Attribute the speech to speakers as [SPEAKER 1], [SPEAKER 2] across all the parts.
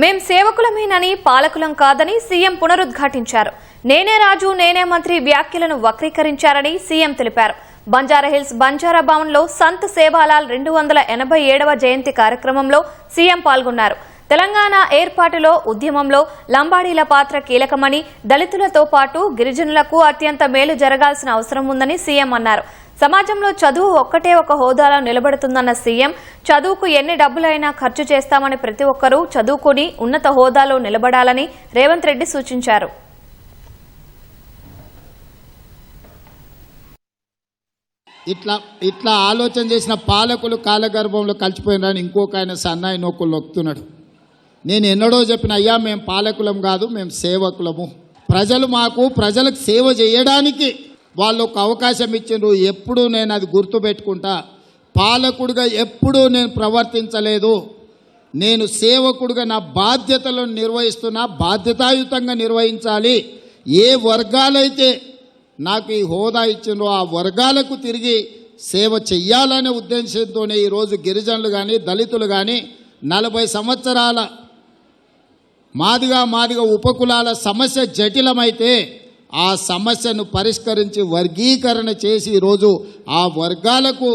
[SPEAKER 1] మేం సేవకులమేనని పాలకులం కాదని సీఎం పునరుద్ఘాటించారు. నేనే రాజు నేనే మంత్రి వ్యాఖ్యలను వక్రీకరించారని సీఎం తెలిపారు. బంజారాహిల్స్ బంజారా భవన్లో సంత్ సేవాలాల్ 287వ జయంతి కార్యక్రమంలో సీఎం పాల్గొన్నారు. తెలంగాణ ఏర్పాటులో ఉద్యమంలో లంబాడీల పాత్ర కీలకమని, దళితులతో పాటు గిరిజనులకు అత్యంత మేలు జరగాల్సిన అవసరం ఉందని సీఎం అన్నారు. సమాజంలో చదువు ఒక్కటే ఒక హోదాలో నిలబడుతుందన్న సీఎం, చదువుకు ఎన్ని డబ్బులైనా ఖర్చు చేస్తామని ప్రతి ఒక్కరూ చదువుకుని ఉన్నత హోదాలో నిలబడాలని రేవంత్ రెడ్డి సూచించారు.
[SPEAKER 2] ఇట్లా ఆలోచన చేసిన పాలకులు కాలగర్భంలో కలిసిపోయినారని ఇంకొక ఆయన సన్నాయి నోకులు నొక్కుతున్నాడు. నేను ఎన్నడో చెప్పిన, అయ్యా మేము పాలకులం కాదు, మేము సేవకులము. ప్రజలకు సేవ చేయడానికి వాళ్ళు ఒక అవకాశం ఇచ్చిండ్రు. ఎప్పుడు నేను అది గుర్తుపెట్టుకుంటా. పాలకుడిగా ఎప్పుడూ నేను ప్రవర్తించలేదు. నేను సేవకుడిగా నా బాధ్యతలను నిర్వహిస్తున్నా, బాధ్యతాయుతంగా నిర్వహించాలి. ఏ వర్గాలైతే నాకు ఈ హోదా ఇచ్చిండ్రో ఆ వర్గాలకు తిరిగి సేవ చెయ్యాలనే ఉద్దేశంతోనే ఈరోజు గిరిజనులు కానీ దళితులు కానీ 40 సంవత్సరాల మాదిగా ఉపకులాల సమస్య జటిలమైతే ఆ సమస్యను పరిష్కరించి వర్గీకరణ చేసి ఈరోజు ఆ వర్గాలకు,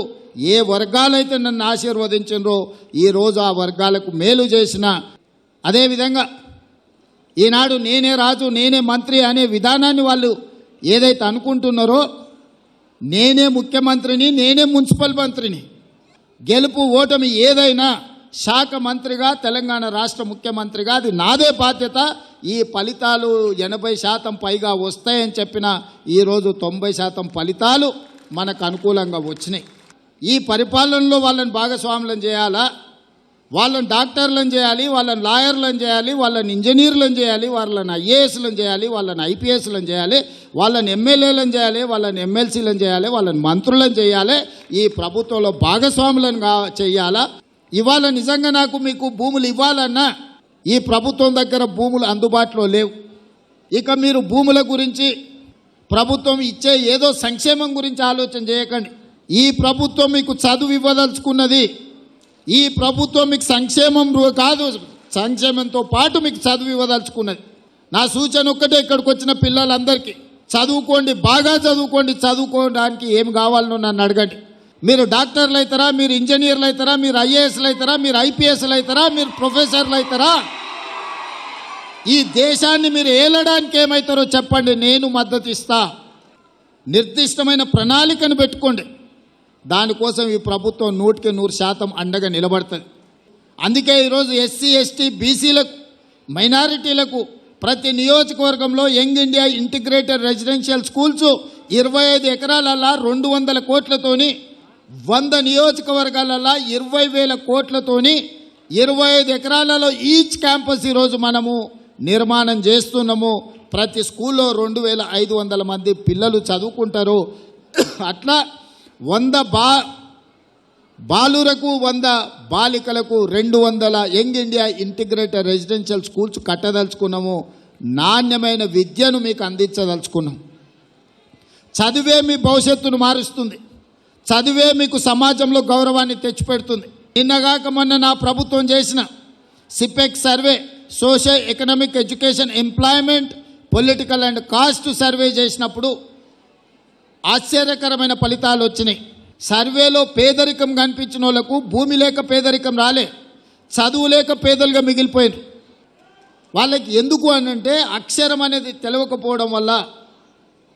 [SPEAKER 2] ఏ వర్గాలైతే నన్ను ఆశీర్వదించిండ్రో ఈరోజు ఆ వర్గాలకు మేలు చేసిన, అదేవిధంగా ఈనాడు నేనే రాజు నేనే మంత్రి అనే విధానాన్ని వాళ్ళు ఏదైతే అనుకుంటున్నారో, నేనే ముఖ్యమంత్రిని, నేనే మున్సిపల్ మంత్రిని, గెలుపు ఓటమి ఏదైనా శాఖ మంత్రిగా, తెలంగాణ రాష్ట్ర ముఖ్యమంత్రిగా అది నాదే బాధ్యత. ఈ ఫలితాలు 80% పైగా వస్తాయని చెప్పిన ఈరోజు 90% ఫలితాలు మనకు అనుకూలంగా వచ్చినాయి. ఈ పరిపాలనలో వాళ్ళని భాగస్వాములను చేయాలా, వాళ్ళని డాక్టర్లను చేయాలి, వాళ్ళని లాయర్లను చేయాలి, వాళ్ళని ఇంజనీర్లను చేయాలి, వాళ్ళని ఐఏఎస్లను చేయాలి, వాళ్ళని ఐపీఎస్లను చేయాలి, వాళ్ళని ఎమ్మెల్యేలను చేయాలి, వాళ్ళని ఎమ్మెల్సీలను చేయాలి, వాళ్ళని మంత్రులను చేయాలి, ఈ ప్రభుత్వంలో భాగస్వాములను చేయాలా. ఇవాళ నిజంగా నాకు మీకు భూములు ఇవ్వాలన్నా ఈ ప్రభుత్వం దగ్గర భూములు అందుబాటులో లేవు. ఇక మీరు భూముల గురించి, ప్రభుత్వం ఇచ్చే ఏదో సంక్షేమం గురించి ఆలోచన చేయకండి. ఈ ప్రభుత్వం మీకు చదువు ఇవ్వదలుచుకున్నది. ఈ ప్రభుత్వం మీకు సంక్షేమం కాదు, సంక్షేమంతో పాటు మీకు చదువు ఇవ్వదలుచుకున్నది. నా సూచన ఒక్కటే, ఇక్కడికి వచ్చిన పిల్లలందరికీ చదువుకోండి, బాగా చదువుకోండి. చదువుకోవడానికి ఏం కావాలనో నన్ను అడగండి. మీరు డాక్టర్లు అవుతారా, మీరు ఇంజనీర్లు అవుతారా, మీరు ఐఏఎస్లు అవుతారా, మీరు ఐపీఎస్లు అవుతారా, మీరు ప్రొఫెసర్లు అవుతారా, ఈ దేశాన్ని మీరు ఏలడానికి ఏమవుతారో చెప్పండి, నేను మద్దతు ఇస్తా. నిర్దిష్టమైన ప్రణాళికను పెట్టుకోండి. దానికోసం ఈ ప్రభుత్వం 100% అండగా నిలబడుతుంది. అందుకే ఈరోజు ఎస్సీ ఎస్టీ బీసీలకు, మైనారిటీలకు ప్రతి నియోజకవర్గంలో young India integrated residential schools 25 ఎకరాలల్లా 200 కోట్లతోని, 100 నియోజకవర్గాలలో 20,000 కోట్లతోని 25 ఎకరాలలో ఈచ్ క్యాంపస్ ఈరోజు మనము నిర్మాణం చేస్తున్నాము. ప్రతి స్కూల్లో 2,500 మంది పిల్లలు చదువుకుంటారు. అట్లా 100 బాలురకు 100 బాలికలకు 200 young India integrated residential schools కట్టదలుచుకున్నాము. నాణ్యమైన విద్యను మీకు అందించదలుచుకున్నాం. చదివే మీ భవిష్యత్తును మారుస్తుంది. చదివే మీకు సమాజంలో గౌరవాన్ని తెచ్చిపెడుతుంది. నిన్నగాక మొన్న నా ప్రభుత్వం చేసిన సిపెక్ survey, social economic education employment political and caste survey చేసినప్పుడు ఆశ్చర్యకరమైన ఫలితాలు వచ్చినాయి. సర్వేలో పేదరికం కనిపించిన వాళ్ళకు భూమి లేక పేదరికం రాలే, చదువు లేక పేదలుగా మిగిలిపోయారు. వాళ్ళకి ఎందుకు అనంటే అక్షరం అనేది తెలవకపోవడం వల్ల,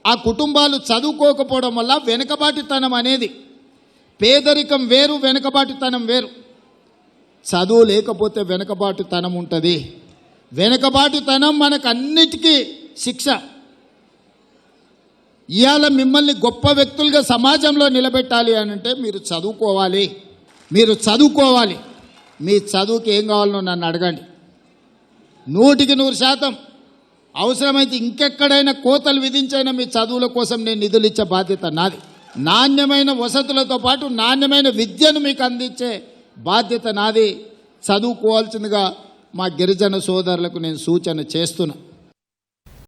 [SPEAKER 2] ఆ కుటుంబాలు చదువుకోకపోవడం వల్ల వెనుకబాటుతనం అనేది, పేదరికం వేరు వెనుకబాటుతనం వేరు. చదువు లేకపోతే వెనుకబాటుతనం ఉంటుంది. వెనుకబాటుతనం మనకు అన్నిటికీ శిక్ష. ఇవాళ మిమ్మల్ని గొప్ప వ్యక్తులుగా సమాజంలో నిలబెట్టాలి అనంటే మీరు చదువుకోవాలి. మీ చదువుకి ఏం కావాలనో నన్ను అడగండి. 100% అవసరమైతే ఇంకెక్కడైనా కోతలు విధించైనా మీ చదువుల కోసం నేను నిధులు ఇచ్చే బాధ్యత నాది. నాణ్యమైన వసతులతో పాటు నాణ్యమైన విద్యను మీకు అందించే బాధ్యత నాది. చదువుకోవాల్సిందిగా మా గిరిజన సోదరులకు నేను సూచన చేస్తున్నా.